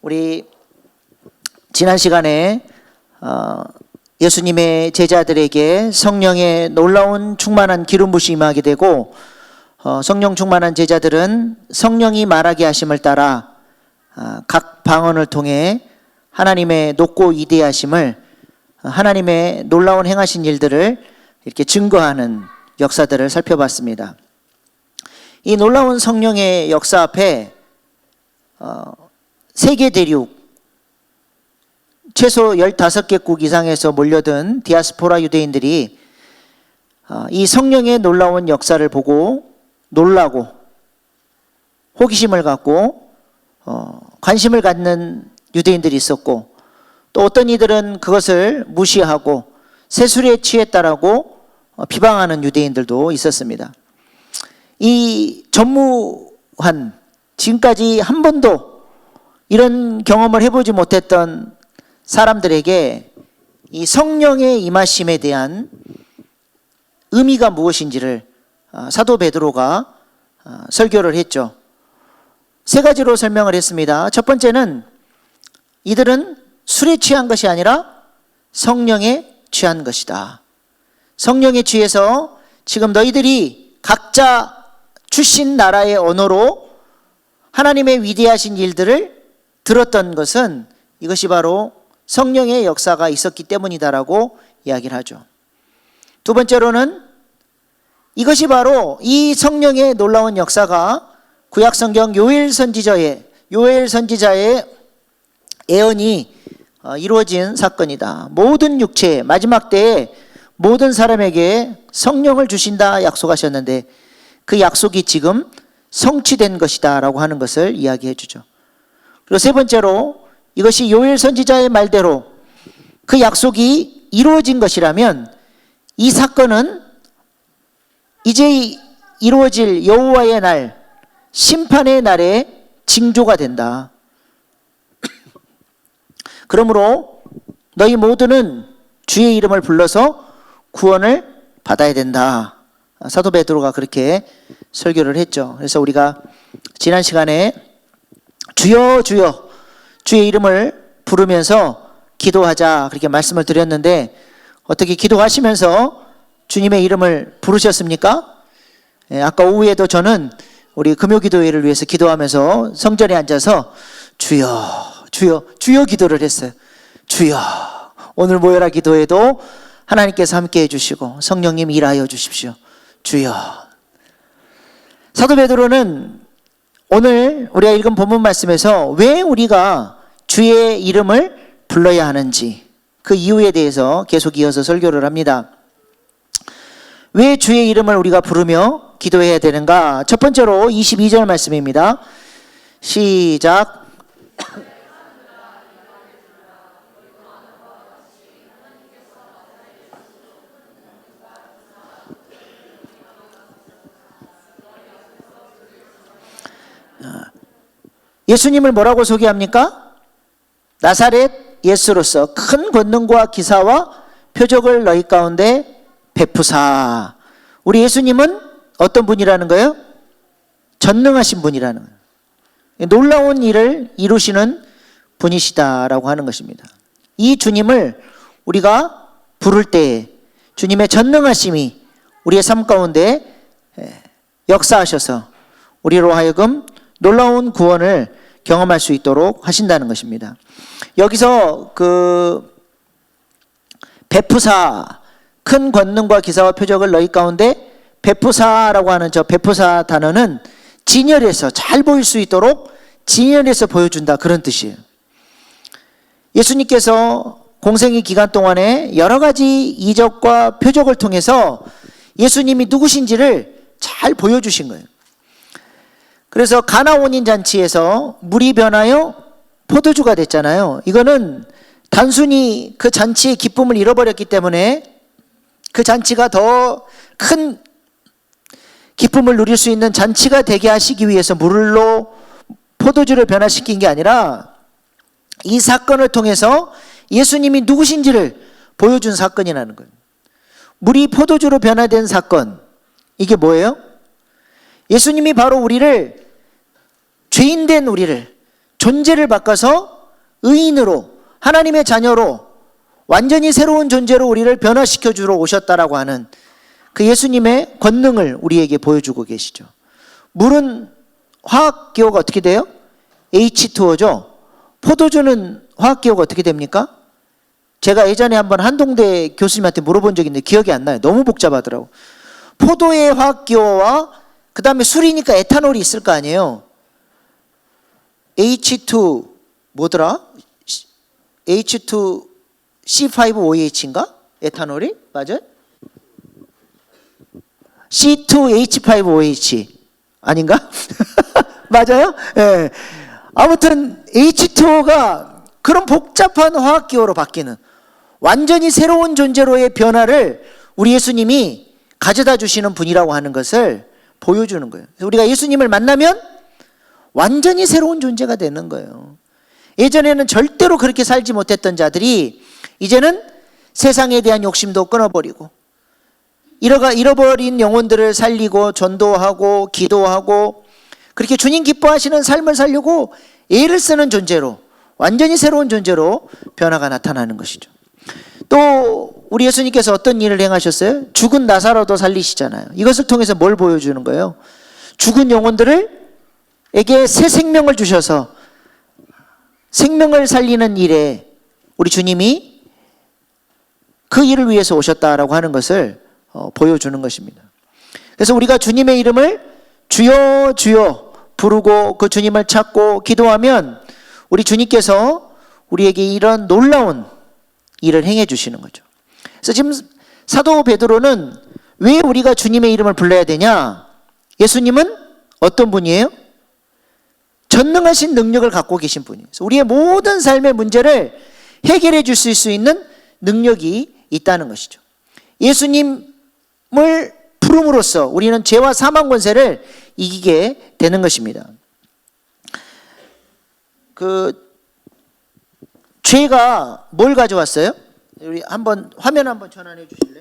우리 지난 시간에 예수님의 제자들에게 성령의 놀라운 충만한 기름 부으심이 임하게 되고 성령 충만한 제자들은 성령이 말하게 하심을 따라 각 방언을 통해 하나님의 높고 위대하심을, 하나님의 놀라운 행하신 일들을 이렇게 증거하는 역사들을 살펴봤습니다. 이 놀라운 성령의 역사 앞에 세계 대륙 최소 15개국 이상에서 몰려든 디아스포라 유대인들이 이 성령의 놀라운 역사를 보고 놀라고 호기심을 갖고 관심을 갖는 유대인들이 있었고, 또 어떤 이들은 그것을 무시하고 세술에 취했다라고 비방하는 유대인들도 있었습니다. 이 전무한, 지금까지 한 번도 이런 경험을 해보지 못했던 사람들에게 이 성령의 임하심에 대한 의미가 무엇인지를 사도 베드로가 설교를 했죠. 세 가지로 설명을 했습니다. 첫 번째는 이들은 술에 취한 것이 아니라 성령에 취한 것이다. 성령에 취해서 지금 너희들이 각자 출신 나라의 언어로 하나님의 위대하신 일들을 들었던 것은 이것이 바로 성령의 역사가 있었기 때문이다라고 이야기를 하죠. 두 번째로는 이것이 바로 이 성령의 놀라운 역사가 구약성경 요엘 선지자의 예언이 이루어진 사건이다. 모든 육체, 마지막 때에 모든 사람에게 성령을 주신다 약속하셨는데 그 약속이 지금 성취된 것이다 라고 하는 것을 이야기해 주죠. 그리고 세 번째로 이것이 요엘 선지자의 말대로 그 약속이 이루어진 것이라면 이 사건은 이제 이루어질 여호와의 날, 심판의 날의 징조가 된다. 그러므로 너희 모두는 주의 이름을 불러서 구원을 받아야 된다. 사도 베드로가 그렇게 설교를 했죠. 그래서 우리가 지난 시간에 주여 주여 주의 이름을 부르면서 기도하자 그렇게 말씀을 드렸는데, 어떻게 기도하시면서 주님의 이름을 부르셨습니까? 아까 오후에도 저는 우리 금요기도회를 위해서 기도하면서 성전에 앉아서 주여 주여 주여 기도를 했어요. 주여, 오늘 모여라 기도회도 하나님께서 함께 해주시고 성령님 일하여 주십시오. 주여. 사도 베드로는 오늘 우리가 읽은 본문 말씀에서 왜 우리가 주의 이름을 불러야 하는지 그 이유에 대해서 계속 이어서 설교를 합니다. 왜 주의 이름을 우리가 부르며 기도해야 되는가? 첫 번째로 22절 말씀입니다. 시작. 예수님을 뭐라고 소개합니까? 나사렛 예수로서 큰 권능과 기사와 표적을 너희 가운데 베푸사. 우리 예수님은 어떤 분이라는 거예요? 전능하신 분이라는 거예요. 놀라운 일을 이루시는 분이시다라고 하는 것입니다. 이 주님을 우리가 부를 때 주님의 전능하심이 우리의 삶 가운데 역사하셔서 우리로 하여금 놀라운 구원을 경험할 수 있도록 하신다는 것입니다. 여기서 그 베푸사, 큰 권능과 기사와 표적을 너희 가운데 베푸사라고 하는 저 베푸사 단어는 진열해서 잘 보일 수 있도록 진열해서 보여준다, 그런 뜻이에요. 예수님께서 공생의 기간 동안에 여러 가지 이적과 표적을 통해서 예수님이 누구신지를 잘 보여주신 거예요. 그래서 가나 혼인 잔치에서 물이 변하여 포도주가 됐잖아요. 이거는 단순히 그 잔치의 기쁨을 잃어버렸기 때문에 그 잔치가 더 큰 기쁨을 누릴 수 있는 잔치가 되게 하시기 위해서 물로 포도주를 변화시킨 게 아니라 이 사건을 통해서 예수님이 누구신지를 보여준 사건이라는 거예요. 물이 포도주로 변화된 사건, 이게 뭐예요? 예수님이 바로 우리를, 죄인된 우리를 존재를 바꿔서 의인으로, 하나님의 자녀로, 완전히 새로운 존재로 우리를 변화시켜 주러 오셨다라고 하는 그 예수님의 권능을 우리에게 보여주고 계시죠. 물은 화학기호가 어떻게 돼요? H2O죠. 포도주는 화학기호가 어떻게 됩니까? 제가 예전에 한번 한동대 교수님한테 물어본 적이 있는데 기억이 안 나요. 너무 복잡하더라고. 포도의 화학기호와 그 다음에 술이니까 에탄올이 있을 거 아니에요. H2 뭐더라? H2C5OH인가? 에탄올이? 맞아요? C2H5OH 아닌가? 맞아요? 네. 아무튼 H2O가 그런 복잡한 화학기호로 바뀌는 완전히 새로운 존재로의 변화를 우리 예수님이 가져다 주시는 분이라고 하는 것을 보여주는 거예요. 우리가 예수님을 만나면 완전히 새로운 존재가 되는 거예요. 예전에는 절대로 그렇게 살지 못했던 자들이 이제는 세상에 대한 욕심도 끊어버리고 잃어버린 영혼들을 살리고 전도하고 기도하고 그렇게 주님 기뻐하시는 삶을 살려고 애를 쓰는 존재로, 완전히 새로운 존재로 변화가 나타나는 것이죠. 또 우리 예수님께서 어떤 일을 행하셨어요? 죽은 나사로도 살리시잖아요. 이것을 통해서 뭘 보여주는 거예요? 죽은 영혼들에게 새 생명을 주셔서 생명을 살리는 일에 우리 주님이 그 일을 위해서 오셨다라고 하는 것을 보여주는 것입니다. 그래서 우리가 주님의 이름을 주여 주여 부르고 그 주님을 찾고 기도하면 우리 주님께서 우리에게 이런 놀라운 일을 행해 주시는 거죠. 그래서 지금 사도 베드로는 왜 우리가 주님의 이름을 불러야 되냐? 예수님은 어떤 분이에요? 전능하신 능력을 갖고 계신 분이에요. 그래서 우리의 모든 삶의 문제를 해결해 주실 수 있는 능력이 있다는 것이죠. 예수님을 부름으로써 우리는 죄와 사망 권세를 이기게 되는 것입니다. 죄가 뭘 가져왔어요? 우리 한번 화면 한번 전환해 주실래요?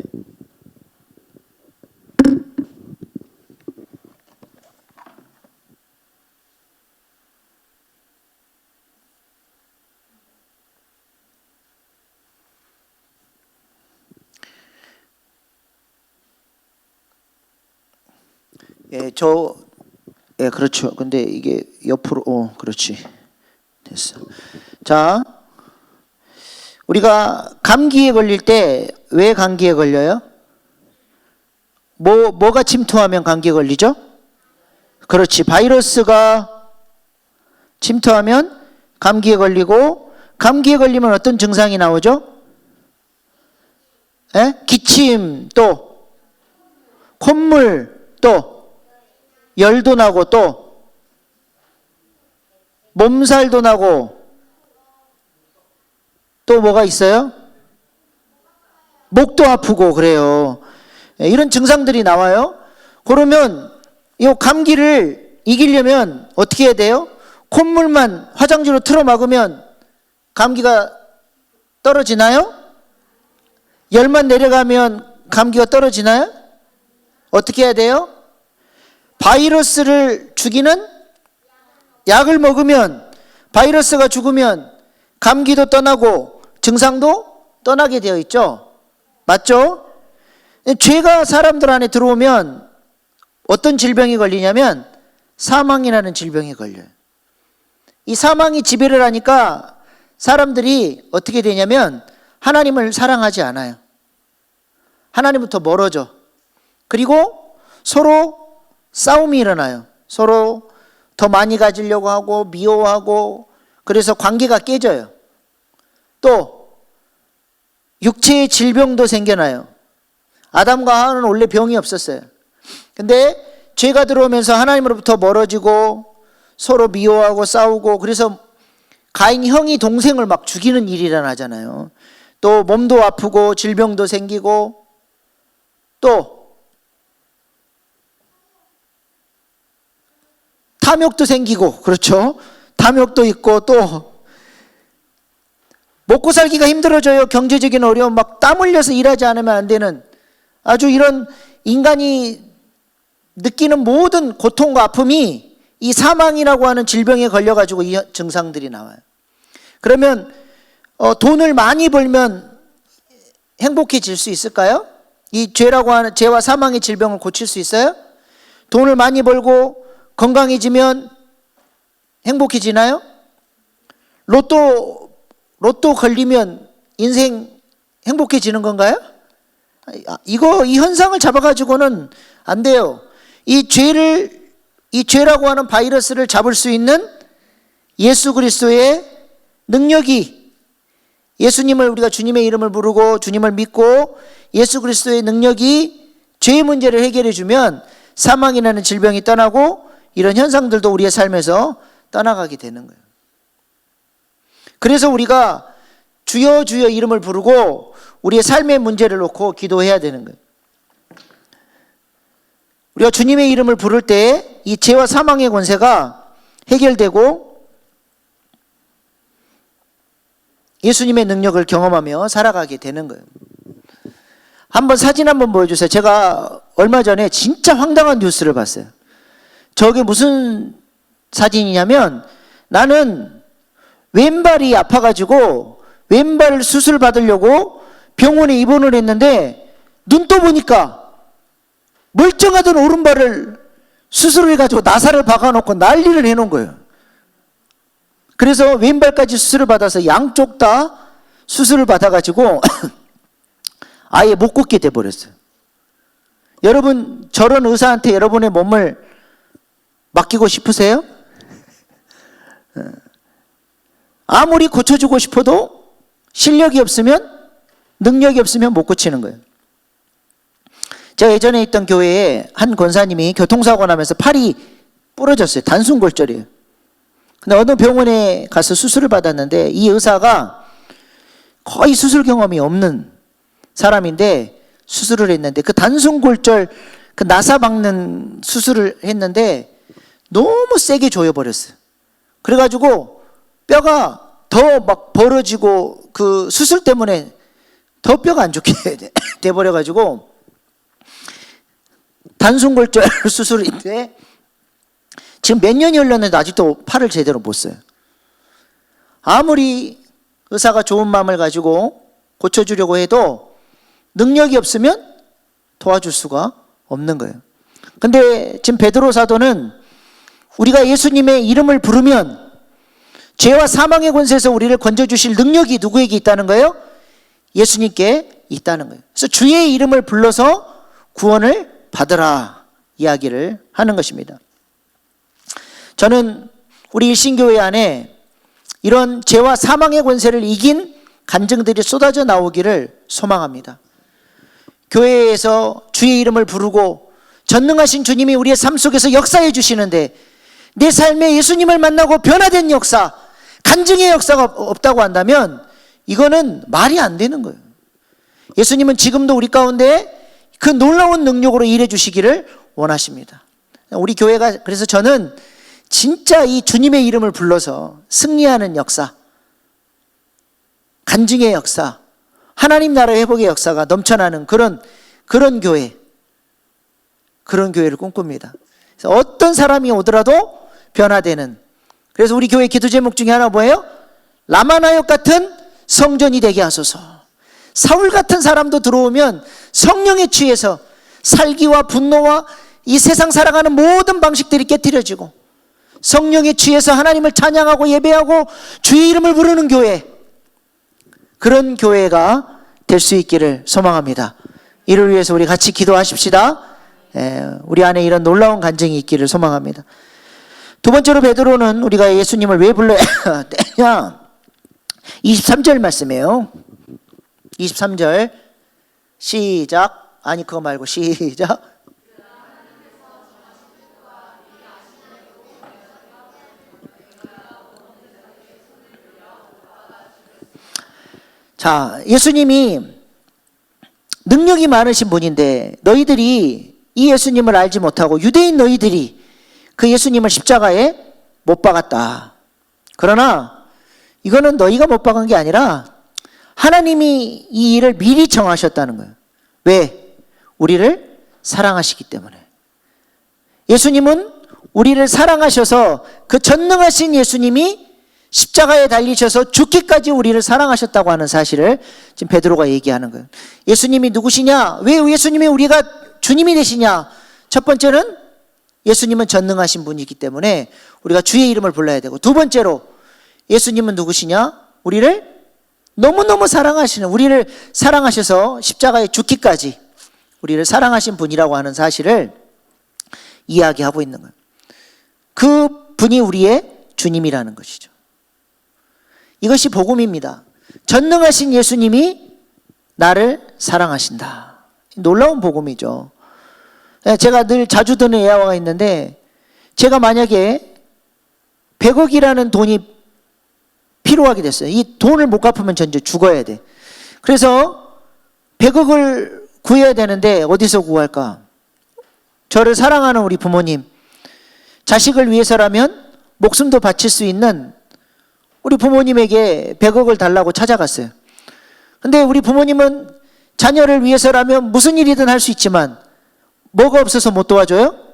그렇죠. 근데 이게 옆으로, 그렇지. 됐어. 자, 우리가 감기에 걸릴 때 왜 감기에 걸려요? 뭐가 침투하면 감기에 걸리죠? 그렇지. 바이러스가 침투하면 감기에 걸리고, 감기에 걸리면 어떤 증상이 나오죠? 기침, 또 콧물, 또 열도 나고, 또 몸살도 나고, 또 뭐가 있어요? 목도 아프고 그래요. 이런 증상들이 나와요. 그러면 이 감기를 이기려면 어떻게 해야 돼요? 콧물만 화장지로 틀어 막으면 감기가 떨어지나요? 열만 내려가면 감기가 떨어지나요? 어떻게 해야 돼요? 바이러스를 죽이는 약을 먹으면 바이러스가 죽으면 감기도 떠나고 증상도 떠나게 되어 있죠. 맞죠? 죄가 사람들 안에 들어오면 어떤 질병이 걸리냐면 사망이라는 질병이 걸려요. 이 사망이 지배를 하니까 사람들이 어떻게 되냐면 하나님을 사랑하지 않아요. 하나님부터 멀어져. 그리고 서로 싸움이 일어나요. 서로 더 많이 가지려고 하고 미워하고, 그래서 관계가 깨져요. 또 육체의 질병도 생겨나요. 아담과 하와는 원래 병이 없었어요. 근데 죄가 들어오면서 하나님으로부터 멀어지고 서로 미워하고 싸우고, 그래서 가인 형이 동생을 막 죽이는 일이 일어나잖아요. 또 몸도 아프고 질병도 생기고, 또 탐욕도 생기고, 그렇죠? 탐욕도 있고, 또 먹고 살기가 힘들어져요. 경제적인 어려움, 막 땀 흘려서 일하지 않으면 안 되는, 아주 이런 인간이 느끼는 모든 고통과 아픔이 이 사망이라고 하는 질병에 걸려가지고 이 증상들이 나와요. 그러면 돈을 많이 벌면 행복해질 수 있을까요? 이 죄라고 하는 죄와 사망의 질병을 고칠 수 있어요? 돈을 많이 벌고 건강해지면 행복해지나요? 로또 걸리면 인생 행복해지는 건가요? 이 현상을 잡아가지고는 안 돼요. 이 죄라고 하는 바이러스를 잡을 수 있는 예수 그리스도의 능력이, 예수님을 우리가 주님의 이름을 부르고 주님을 믿고 예수 그리스도의 능력이 죄의 문제를 해결해 주면 사망이라는 질병이 떠나고 이런 현상들도 우리의 삶에서 떠나가게 되는 거예요. 그래서 우리가 주여 주여 이름을 부르고 우리의 삶의 문제를 놓고 기도해야 되는 거예요. 우리가 주님의 이름을 부를 때 이 죄와 사망의 권세가 해결되고 예수님의 능력을 경험하며 살아가게 되는 거예요. 한번 사진 한번 보여주세요. 제가 얼마 전에 진짜 황당한 뉴스를 봤어요. 저게 무슨 사진이냐면, 나는 왼발이 아파가지고 왼발 수술 받으려고 병원에 입원을 했는데 눈 떠보니까 멀쩡하던 오른발을 수술을 해가지고 나사를 박아놓고 난리를 해놓은 거예요. 그래서 왼발까지 수술을 받아서 양쪽 다 수술을 받아가지고 아예 못 걷게 돼버렸어요. 여러분, 저런 의사한테 여러분의 몸을 맡기고 싶으세요? 아무리 고쳐주고 싶어도 실력이 없으면, 능력이 없으면 못 고치는 거예요. 제가 예전에 있던 교회에 한 권사님이 교통사고 나면서 팔이 부러졌어요. 단순골절이에요. 근데 어느 병원에 가서 수술을 받았는데 이 의사가 거의 수술 경험이 없는 사람인데 수술을 했는데 그 단순골절, 그 나사 박는 수술을 했는데 너무 세게 조여버렸어요. 그래가지고 뼈가 더 막 벌어지고 그 수술 때문에 더 뼈가 안 좋게 돼버려가지고 단순골절 수술인데 지금 몇 년이 흘렀는데 아직도 팔을 제대로 못 써요. 아무리 의사가 좋은 마음을 가지고 고쳐주려고 해도 능력이 없으면 도와줄 수가 없는 거예요. 근데 지금 베드로 사도는 우리가 예수님의 이름을 부르면 죄와 사망의 권세에서 우리를 건져주실 능력이 누구에게 있다는 거예요? 예수님께 있다는 거예요. 그래서 주의 이름을 불러서 구원을 받으라 이야기를 하는 것입니다. 저는 우리 일신교회 안에 이런 죄와 사망의 권세를 이긴 간증들이 쏟아져 나오기를 소망합니다. 교회에서 주의 이름을 부르고 전능하신 주님이 우리의 삶 속에서 역사해 주시는데 내 삶에 예수님을 만나고 변화된 역사, 간증의 역사가 없다고 한다면 이거는 말이 안 되는 거예요. 예수님은 지금도 우리 가운데 그 놀라운 능력으로 일해 주시기를 원하십니다. 우리 교회가, 그래서 저는 진짜 이 주님의 이름을 불러서 승리하는 역사, 간증의 역사, 하나님 나라 회복의 역사가 넘쳐나는 그런 교회, 그런 교회를 꿈꿉니다. 그래서 어떤 사람이 오더라도 변화되는, 그래서 우리 교회 기도 제목 중에 하나 뭐예요? 라마나역 같은 성전이 되게 하소서. 사울 같은 사람도 들어오면 성령에 취해서 살기와 분노와 이 세상 살아가는 모든 방식들이 깨트려지고 성령에 취해서 하나님을 찬양하고 예배하고 주의 이름을 부르는 교회, 그런 교회가 될 수 있기를 소망합니다. 이를 위해서 우리 같이 기도하십시다. 우리 안에 이런 놀라운 간증이 있기를 소망합니다. 두 번째로 베드로는 우리가 예수님을 왜 불러야 되냐, 23절 말씀이에요. 23절 시작. 아니 그거 말고 시작. 자, 예수님이 능력이 많으신 분인데 너희들이 이 예수님을 알지 못하고 유대인 너희들이 그 예수님을 십자가에 못 박았다. 그러나 이거는 너희가 못 박은 게 아니라 하나님이 이 일을 미리 정하셨다는 거예요. 왜? 우리를 사랑하시기 때문에. 예수님은 우리를 사랑하셔서 그 전능하신 예수님이 십자가에 달리셔서 죽기까지 우리를 사랑하셨다고 하는 사실을 지금 베드로가 얘기하는 거예요. 예수님이 누구시냐? 왜 예수님이 우리가 주님이 되시냐? 첫 번째는 예수님은 전능하신 분이기 때문에 우리가 주의 이름을 불러야 되고, 두 번째로 예수님은 누구시냐? 우리를 너무너무 사랑하시는, 우리를 사랑하셔서 십자가에 죽기까지 우리를 사랑하신 분이라고 하는 사실을 이야기하고 있는 거예요. 그 분이 우리의 주님이라는 것이죠. 이것이 복음입니다. 전능하신 예수님이 나를 사랑하신다. 놀라운 복음이죠. 제가 늘 자주 드는 예화가 있는데, 제가 만약에 100억이라는 돈이 필요하게 됐어요. 이 돈을 못 갚으면 전 이제 죽어야 돼. 그래서 100억을 구해야 되는데 어디서 구할까? 저를 사랑하는 우리 부모님, 자식을 위해서라면 목숨도 바칠 수 있는 우리 부모님에게 100억을 달라고 찾아갔어요. 근데 우리 부모님은 자녀를 위해서라면 무슨 일이든 할 수 있지만 뭐가 없어서 못 도와줘요?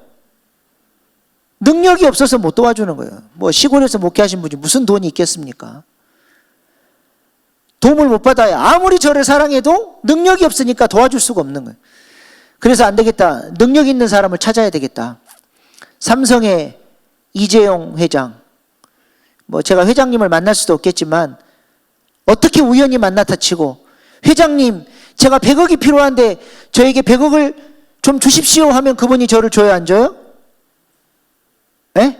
능력이 없어서 못 도와주는 거예요. 뭐 시골에서 목회하신 분이 무슨 돈이 있겠습니까? 도움을 못 받아요. 아무리 저를 사랑해도 능력이 없으니까 도와줄 수가 없는 거예요. 그래서 안 되겠다. 능력 있는 사람을 찾아야 되겠다. 삼성의 이재용 회장, 뭐 제가 회장님을 만날 수도 없겠지만 어떻게 우연히 만나다 치고, 회장님 제가 100억이 필요한데 저에게 100억을 좀 주십시오 하면 그분이 저를 줘요, 안 줘요? 네?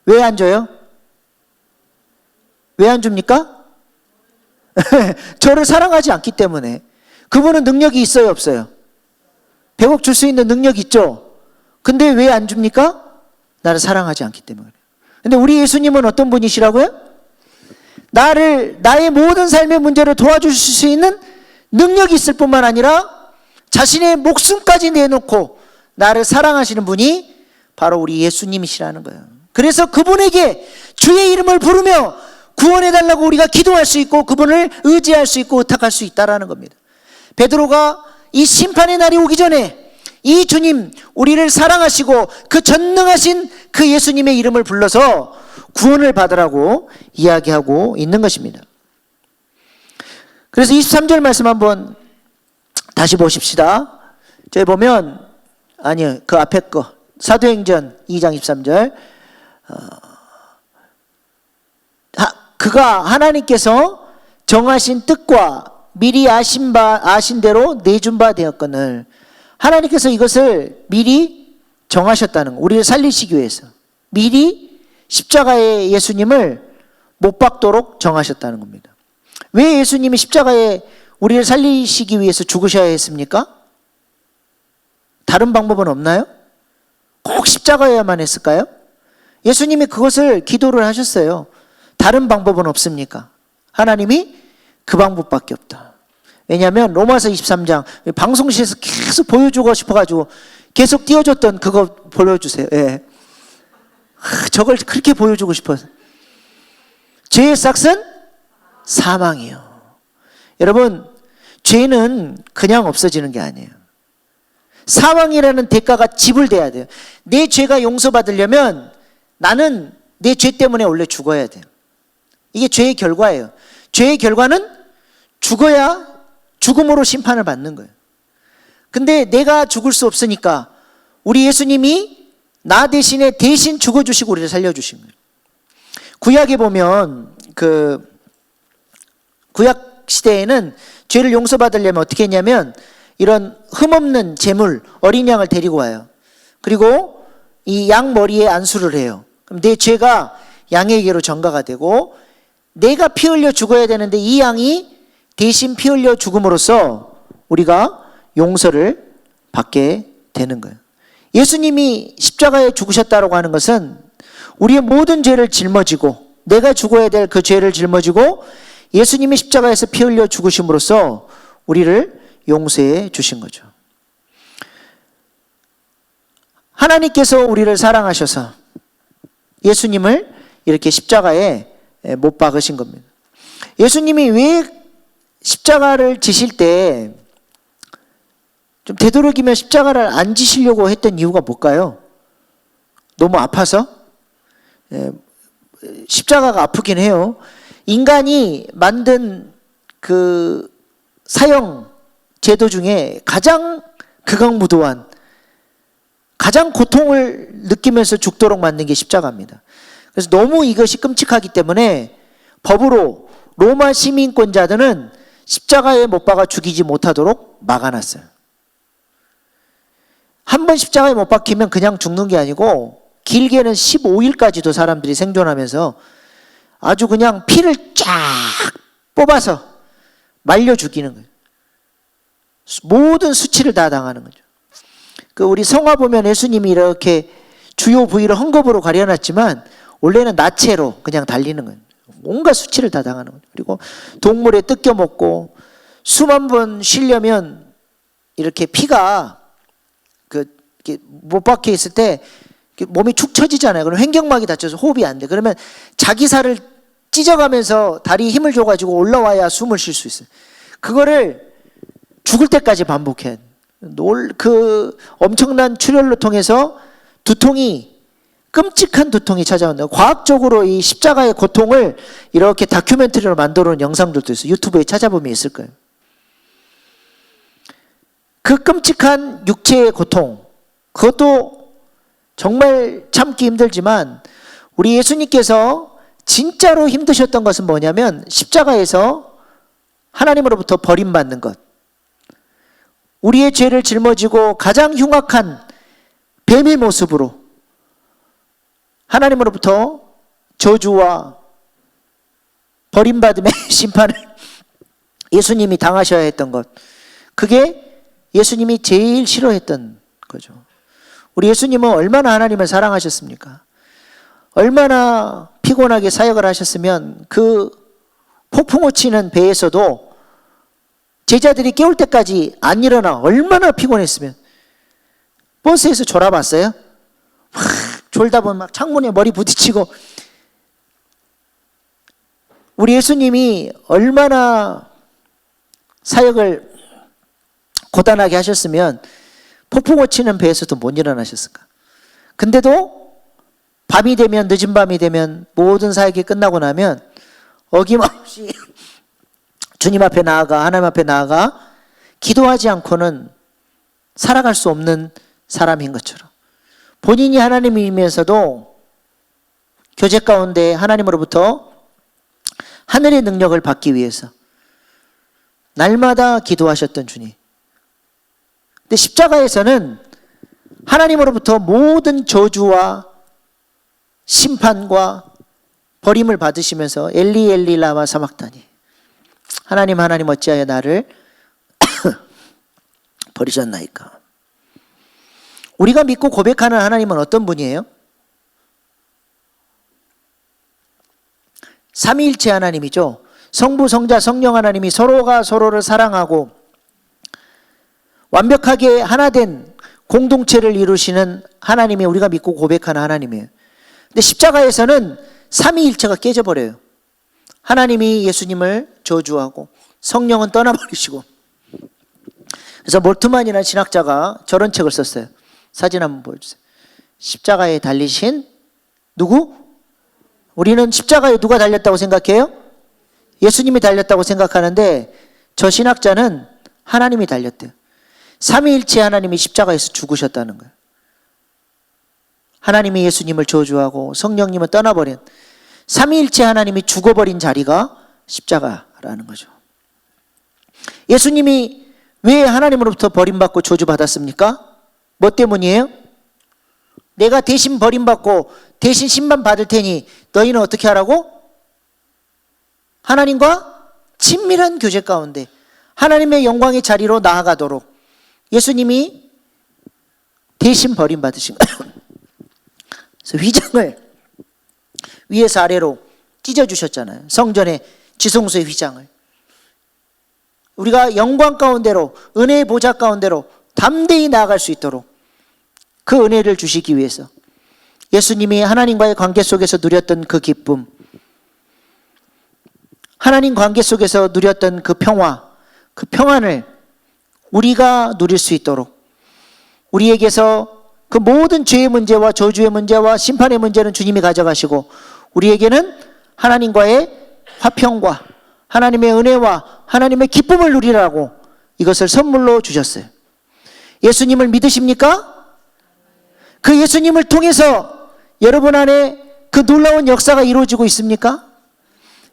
왜 안 줘요? 왜 안 줍니까? 저를 사랑하지 않기 때문에. 그분은 능력이 있어요, 없어요? 100억 줄 수 있는 능력이 있죠. 근데 왜 안 줍니까? 나를 사랑하지 않기 때문에. 근데 우리 예수님은 어떤 분이시라고요? 나의 모든 삶의 문제를 도와주실 수 있는 능력이 있을 뿐만 아니라 자신의 목숨까지 내놓고 나를 사랑하시는 분이 바로 우리 예수님이시라는 거예요. 그래서 그분에게 주의 이름을 부르며 구원해달라고 우리가 기도할 수 있고, 그분을 의지할 수 있고 의탁할 수 있다는 겁니다. 베드로가 이 심판의 날이 오기 전에 이 주님, 우리를 사랑하시고 그 전능하신 그 예수님의 이름을 불러서 구원을 받으라고 이야기하고 있는 것입니다. 그래서 23절 말씀 한번 다시 보십시다. 저기 보면, 아니요, 그 앞에 거, 사도행전 2장 23절. 그가 하나님께서 정하신 뜻과 미리 아신 대로 내준 바 되었거늘. 하나님께서 이것을 미리 정하셨다는 거, 우리를 살리시기 위해서 미리 십자가에 예수님을 못 박도록 정하셨다는 겁니다. 왜 예수님이 십자가에 우리를 살리시기 위해서 죽으셔야 했습니까? 다른 방법은 없나요? 꼭 십자가여야만 했을까요? 예수님이 그것을 기도를 하셨어요. 다른 방법은 없습니까? 하나님이 그 방법밖에 없다. 왜냐하면 로마서 23장 방송실에서 계속 보여주고 싶어가지고 계속 띄워줬던 그거 보여주세요. 예. 저걸 그렇게 보여주고 싶어서. 죄의 삭은 사망이에요. 여러분, 죄는 그냥 없어지는 게 아니에요. 사망이라는 대가가 지불돼야 돼요. 내 죄가 용서받으려면 나는 내 죄 때문에 원래 죽어야 돼요. 이게 죄의 결과예요. 죄의 결과는 죽어야 죽음으로 심판을 받는 거예요. 근데 내가 죽을 수 없으니까 우리 예수님이 나 대신에 대신 죽어주시고 우리를 살려주신 거예요. 구약에 보면 구약 시대에는 죄를 용서받으려면 어떻게 했냐면 이런 흠없는 제물, 어린 양을 데리고 와요. 그리고 이 양 머리에 안수를 해요. 그럼 내 죄가 양에게로 전가가 되고 내가 피 흘려 죽어야 되는데 이 양이 대신 피 흘려 죽음으로써 우리가 용서를 받게 되는 거예요. 예수님이 십자가에 죽으셨다고 하는 것은 우리의 모든 죄를 짊어지고 내가 죽어야 될 그 죄를 짊어지고 예수님이 십자가에서 피 흘려 죽으심으로써 우리를 용서해 주신 거죠. 하나님께서 우리를 사랑하셔서 예수님을 이렇게 십자가에 못 박으신 겁니다. 예수님이 왜 십자가를 지실 때 좀 되도록이면 십자가를 안 지시려고 했던 이유가 뭘까요? 너무 아파서. 십자가가 아프긴 해요. 인간이 만든 그 사형 제도 중에 가장 극악무도한, 가장 고통을 느끼면서 죽도록 만든 게 십자가입니다. 그래서 너무 이것이 끔찍하기 때문에 법으로 로마 시민권자들은 십자가에 못 박아 죽이지 못하도록 막아놨어요. 한 번 십자가에 못 박히면 그냥 죽는 게 아니고 길게는 15일까지도 사람들이 생존하면서 아주 그냥 피를 쫙 뽑아서 말려 죽이는 거예요. 모든 수치를 다 당하는 거죠. 그 우리 성화 보면 예수님이 이렇게 주요 부위를 헝겊으로 가려놨지만 원래는 나체로 그냥 달리는 거예요. 온갖 수치를 다 당하는 거죠. 그리고 동물에 뜯겨 먹고 수만 번 쉬려면 이렇게 피가 못 박혀 있을 때 몸이 축 처지잖아요. 그럼 횡격막이 닫혀서 호흡이 안 돼. 그러면 자기 살을 찢어가면서 다리에 힘을 줘가지고 올라와야 숨을 쉴 수 있어요. 그거를 죽을 때까지 반복해. 그 엄청난 출혈로 통해서 두통이, 끔찍한 두통이 찾아온다. 과학적으로 이 십자가의 고통을 이렇게 다큐멘터리로 만들어 놓은 영상들도 있어요. 유튜브에 찾아보면 있을 거예요. 그 끔찍한 육체의 고통, 그것도 정말 참기 힘들지만 우리 예수님께서 진짜로 힘드셨던 것은 뭐냐면 십자가에서 하나님으로부터 버림받는 것, 우리의 죄를 짊어지고 가장 흉악한 뱀의 모습으로 하나님으로부터 저주와 버림받음의 심판을 예수님이 당하셔야 했던 것, 그게 예수님이 제일 싫어했던 거죠. 우리 예수님은 얼마나 하나님을 사랑하셨습니까? 얼마나 피곤하게 사역을 하셨으면 그 폭풍우 치는 배에서도 제자들이 깨울 때까지 안 일어나 얼마나 피곤했으면. 버스에서 졸아봤어요? 확 졸다 보면 막 창문에 머리 부딪히고. 우리 예수님이 얼마나 사역을 고단하게 하셨으면 폭풍우 치는 배에서도 못 일어나셨을까? 근데도 밤이 되면, 늦은 밤이 되면, 모든 사역이 끝나고 나면 어김없이 주님 앞에 나아가, 하나님 앞에 나아가 기도하지 않고는 살아갈 수 없는 사람인 것처럼, 본인이 하나님이면서도 교제 가운데 하나님으로부터 하늘의 능력을 받기 위해서 날마다 기도하셨던 주님. 근데 십자가에서는 하나님으로부터 모든 저주와 심판과 버림을 받으시면서 엘리 엘리 라마 사막다니, 하나님 하나님 어찌하여 나를 버리셨나이까. 우리가 믿고 고백하는 하나님은 어떤 분이에요? 삼위일체 하나님이죠. 성부, 성자, 성령 하나님이 서로가 서로를 사랑하고 완벽하게 하나된 공동체를 이루시는 하나님이 우리가 믿고 고백하는 하나님이에요. 근데 십자가에서는 삼위일체가 깨져버려요. 하나님이 예수님을 저주하고 성령은 떠나버리시고. 그래서 몰트만이라는 신학자가 저런 책을 썼어요. 사진 한번 보여주세요. 십자가에 달리신 누구? 우리는 십자가에 누가 달렸다고 생각해요? 예수님이 달렸다고 생각하는데 저 신학자는 하나님이 달렸대요. 삼위일체 하나님이 십자가에서 죽으셨다는 거예요. 하나님이 예수님을 저주하고 성령님은 떠나버린 삼위일체 하나님이 죽어버린 자리가 십자가라는 거죠. 예수님이 왜 하나님으로부터 버림받고 저주받았습니까? 뭐 때문이에요? 내가 대신 버림받고 대신 심판 받을 테니 너희는 어떻게 하라고? 하나님과 친밀한 교제 가운데 하나님의 영광의 자리로 나아가도록 예수님이 대신 버림받으신 거예요. 그래서 휘장을 위에서 아래로 찢어주셨잖아요. 성전의 지성소의 휘장을. 우리가 영광 가운데로, 은혜의 보좌 가운데로 담대히 나아갈 수 있도록 그 은혜를 주시기 위해서 예수님이 하나님과의 관계 속에서 누렸던 그 기쁨, 하나님 관계 속에서 누렸던 그 평화, 그 평안을 우리가 누릴 수 있도록 우리에게서 그 모든 죄의 문제와 저주의 문제와 심판의 문제는 주님이 가져가시고 우리에게는 하나님과의 화평과 하나님의 은혜와 하나님의 기쁨을 누리라고 이것을 선물로 주셨어요. 예수님을 믿으십니까? 그 예수님을 통해서 여러분 안에 그 놀라운 역사가 이루어지고 있습니까?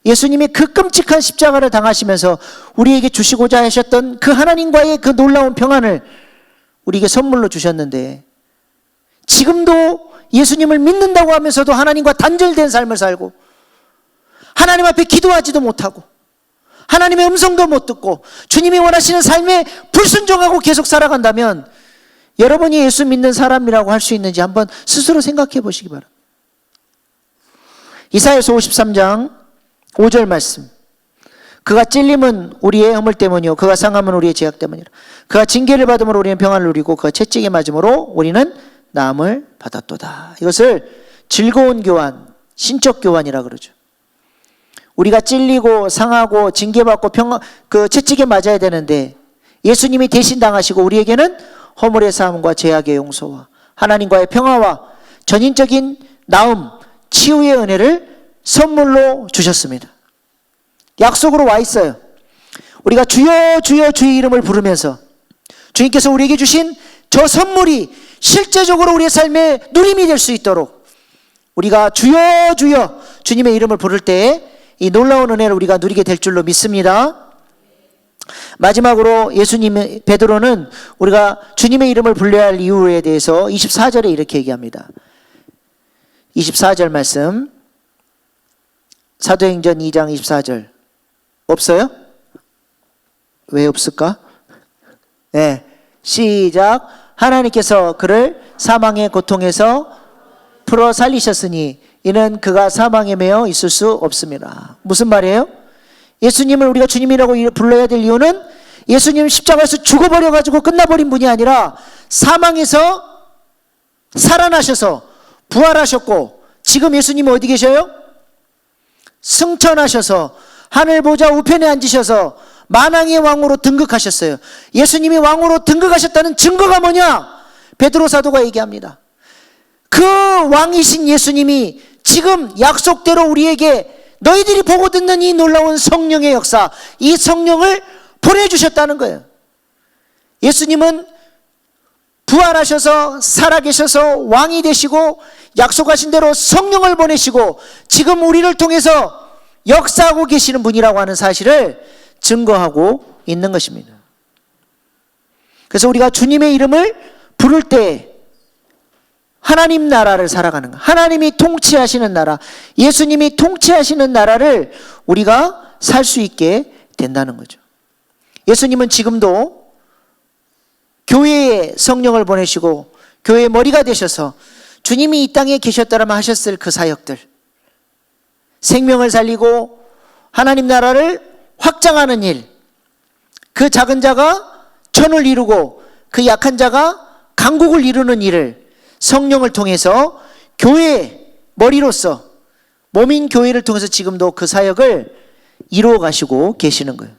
예수님이 그 끔찍한 십자가를 당하시면서 우리에게 주시고자 하셨던 그 하나님과의 그 놀라운 평안을 우리에게 선물로 주셨는데 지금도 예수님을 믿는다고 하면서도 하나님과 단절된 삶을 살고 하나님 앞에 기도하지도 못하고 하나님의 음성도 못 듣고 주님이 원하시는 삶에 불순종하고 계속 살아간다면 여러분이 예수 믿는 사람이라고 할 수 있는지 한번 스스로 생각해 보시기 바랍니다. 이사야서 53장 5절 말씀. 그가 찔림은 우리의 허물 때문이요 그가 상함은 우리의 죄악 때문이라. 그가 징계를 받음으로 우리는 평안을 누리고 그가 채찍에 맞음으로 우리는 나음을 받았도다. 이것을 즐거운 교환, 신적 교환이라 그러죠. 우리가 찔리고 상하고 징계받고 그 채찍에 맞아야 되는데 예수님이 대신 당하시고 우리에게는 허물의 사함과 죄악의 용서와 하나님과의 평화와 전인적인 나음, 치유의 은혜를 선물로 주셨습니다. 약속으로 와 있어요. 우리가 주여 주여 주의 이름을 부르면서 주님께서 우리에게 주신 저 선물이 실제적으로 우리의 삶의 누림이 될 수 있도록 우리가 주여 주여 주님의 이름을 부를 때에 이 놀라운 은혜를 우리가 누리게 될 줄로 믿습니다. 마지막으로 예수님, 베드로는 우리가 주님의 이름을 불러야 할 이유에 대해서 24절에 이렇게 얘기합니다. 24절 말씀, 사도행전 2장 24절 없어요? 왜 없을까? 네, 시작. 하나님께서 그를 사망의 고통에서 풀어 살리셨으니 이는 그가 사망에 매여 있을 수 없습니다. 무슨 말이에요? 예수님을 우리가 주님이라고 불러야 될 이유는 예수님 십자가에서 죽어버려가지고 끝나버린 분이 아니라 사망에서 살아나셔서 부활하셨고 지금 예수님이 어디 계셔요? 승천하셔서 하늘 보좌 우편에 앉으셔서 만왕의 왕으로 등극하셨어요. 예수님이 왕으로 등극하셨다는 증거가 뭐냐? 베드로 사도가 얘기합니다. 그 왕이신 예수님이 지금 약속대로 우리에게 너희들이 보고 듣는 이 놀라운 성령의 역사, 이 성령을 보내주셨다는 거예요. 예수님은 부활하셔서 살아계셔서 왕이 되시고 약속하신 대로 성령을 보내시고 지금 우리를 통해서 역사하고 계시는 분이라고 하는 사실을 증거하고 있는 것입니다. 그래서 우리가 주님의 이름을 부를 때 하나님 나라를 살아가는 것, 하나님이 통치하시는 나라, 예수님이 통치하시는 나라를 우리가 살 수 있게 된다는 거죠. 예수님은 지금도 교회에 성령을 보내시고 교회의 머리가 되셔서 주님이 이 땅에 계셨다면 하셨을 그 사역들, 생명을 살리고 하나님 나라를 확장하는 일, 그 작은 자가 천을 이루고 그 약한 자가 강국을 이루는 일을 성령을 통해서 교회의 머리로서 몸인 교회를 통해서 지금도 그 사역을 이루어 가시고 계시는 거예요.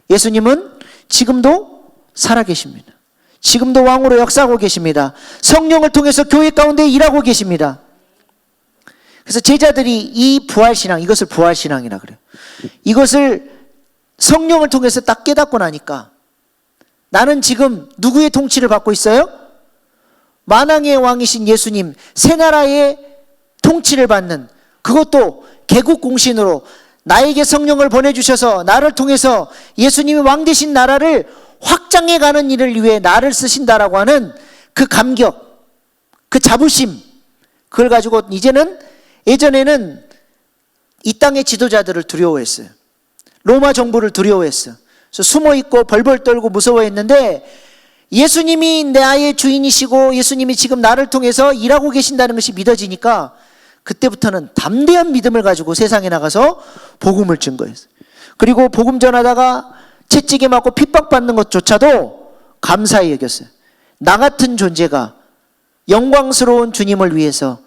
예수님은 지금도 살아계십니다. 지금도 왕으로 역사하고 계십니다. 성령을 통해서 교회 가운데 일하고 계십니다. 그래서 제자들이 이 부활신앙, 이것을 부활신앙이라 그래요. 이것을 성령을 통해서 딱 깨닫고 나니까 나는 지금 누구의 통치를 받고 있어요? 만왕의 왕이신 예수님, 새 나라의 통치를 받는, 그것도 개국공신으로 나에게 성령을 보내주셔서 나를 통해서 예수님이 왕 되신 나라를 확장해가는 일을 위해 나를 쓰신다라고 하는 그 감격, 그 자부심, 그걸 가지고 이제는, 예전에는 이 땅의 지도자들을 두려워했어요. 로마 정부를 두려워했어요. 그래서 숨어있고 벌벌 떨고 무서워했는데 예수님이 나의 주인이시고 예수님이 지금 나를 통해서 일하고 계신다는 것이 믿어지니까 그때부터는 담대한 믿음을 가지고 세상에 나가서 복음을 증거했어요. 그리고 복음 전하다가 채찍에 맞고 핍박받는 것조차도 감사히 여겼어요. 나 같은 존재가 영광스러운 주님을 위해서,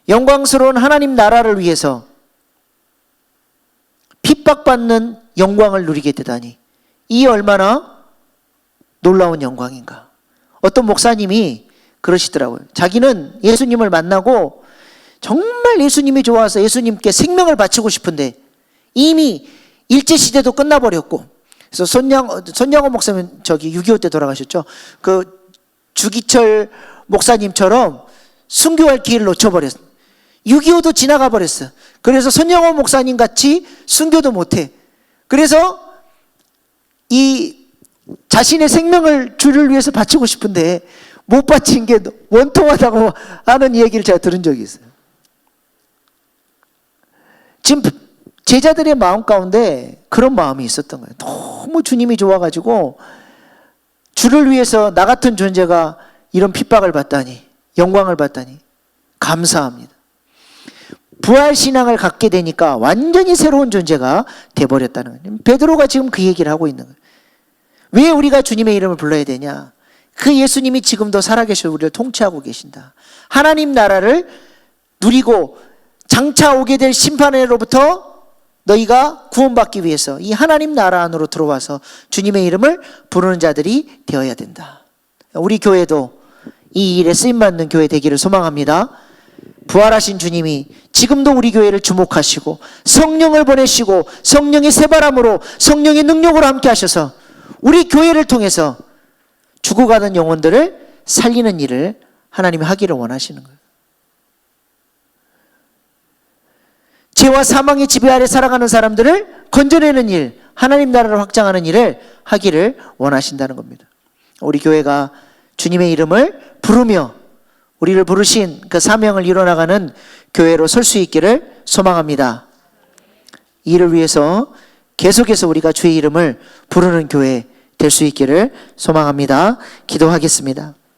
영광스러운 하나님 나라를 위해서 핍박받는 영광을 누리게 되다니, 이 얼마나 놀라운 영광인가. 어떤 목사님이 그러시더라고요. 자기는 예수님을 만나고 정말 예수님이 좋아서 예수님께 생명을 바치고 싶은데 이미 일제시대도 끝나버렸고, 그래서 손양호 목사님 6.25 때 돌아가셨죠. 그 주기철 목사님처럼 순교할 기회를 놓쳐버렸어. 6.25도 지나가 버렸어. 그래서 손양호 목사님 같이 순교도 못해. 그래서 이 자신의 생명을 주를 위해서 바치고 싶은데 못 바친 게 원통하다고 하는 얘기를 제가 들은 적이 있어요. 지금 제자들의 마음 가운데 그런 마음이 있었던 거예요. 너무 주님이 좋아가지고 주를 위해서 나 같은 존재가 이런 핍박을 받다니, 영광을 받다니 감사합니다. 부활신앙을 갖게 되니까 완전히 새로운 존재가 돼버렸다는 거예요. 베드로가 지금 그 얘기를 하고 있는 거예요. 왜 우리가 주님의 이름을 불러야 되냐? 그 예수님이 지금도 살아계셔 우리를 통치하고 계신다. 하나님 나라를 누리고 장차 오게 될 심판으로부터 너희가 구원받기 위해서 이 하나님 나라 안으로 들어와서 주님의 이름을 부르는 자들이 되어야 된다. 우리 교회도 이 일에 쓰임받는 교회 되기를 소망합니다. 부활하신 주님이 지금도 우리 교회를 주목하시고 성령을 보내시고 성령의 새바람으로 성령의 능력으로 함께 하셔서 우리 교회를 통해서 죽어가는 영혼들을 살리는 일을 하나님이 하기를 원하시는 거예요. 죄와 사망의 지배 아래 살아가는 사람들을 건져내는 일, 하나님 나라를 확장하는 일을 하기를 원하신다는 겁니다. 우리 교회가 주님의 이름을 부르며 우리를 부르신 그 사명을 이뤄나가는 교회로 설 수 있기를 소망합니다. 이를 위해서 계속해서 우리가 주의 이름을 부르는 교회 될 수 있기를 소망합니다. 기도하겠습니다.